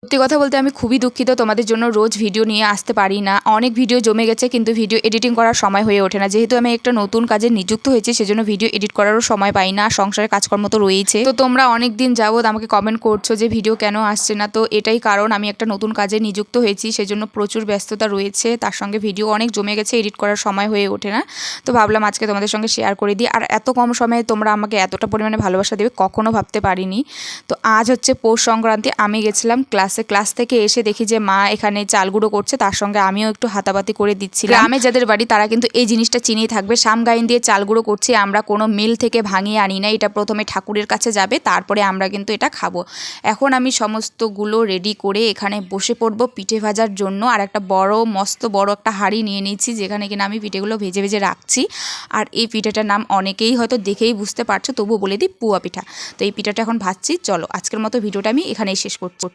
সত্যি কথা বলতে আমি খুবই দুঃখিত, তোমাদের জন্য রোজ ভিডিও নিয়ে আসতে পারি না। অনেক ভিডিও জমে গেছে কিন্তু ভিডিও এডিটিং করার সময় হয়ে ওঠে না। যেহেতু আমি একটা নতুন কাজে নিযুক্ত হয়েছি সেজন্য ভিডিও এডিট করারও সময় পাই না, সংসারের কাজকর্ম তো রয়েছে। তো তোমরা অনেক দিন যাবত আমাকে কমেন্ট করছো যে ভিডিও কেন আসছে না, তো এটাই কারণ, আমি একটা নতুন কাজে নিযুক্ত হয়েছি সেজন্য প্রচুর ব্যস্ততা রয়েছে, তার সঙ্গে ভিডিও অনেক জমে গেছে, এডিট করার সময় হয়ে ওঠে না। তো ভাবলাম আজকে তোমাদের সঙ্গে শেয়ার করে দিই। আর এত কম সময়ে তোমরা আমাকে এতটা পরিমাণে ভালোবাসা দেবে কখনো ভাবতে পারিনি। তো আজ হচ্ছে পৌষ সংক্রান্তি, আমি গেছিলাম ক্লাস থেকে এসে দেখি যে মা এখানে চাল গুঁড়ো করছে, তার সঙ্গে আমিও একটু হাতাপাতি করে দিচ্ছিলাম। গ্রামে যাদের বাড়ি তারা কিন্তু এই জিনিসটা চিনিয়ে থাকবে, সামগাইন দিয়ে চাল গুঁড়ো করছি আমরা, কোনো মিল থেকে ভাঙিয়ে আনি না। এটা প্রথমে ঠাকুরের কাছে যাবে, তারপরে আমরা কিন্তু এটা খাবো। এখন আমি সমস্তগুলো রেডি করে এখানে বসে পড়বো পিঠে ভাজার জন্য। আর একটা মস্ত বড় একটা হাঁড়ি নিয়ে নিয়েছি যেখানে কিনা আমি পিঠেগুলো ভেজে ভেজে রাখছি। আর এই পিঠেটার নাম অনেকেই হয়তো দেখেই বুঝতে পারছো, তবুও বলে দিই পুয়া পিঠা। তো এই পিঠাটা এখন ভাজছি। চলো আজকের মতো ভিডিওটা আমি এখানেই শেষ করছি।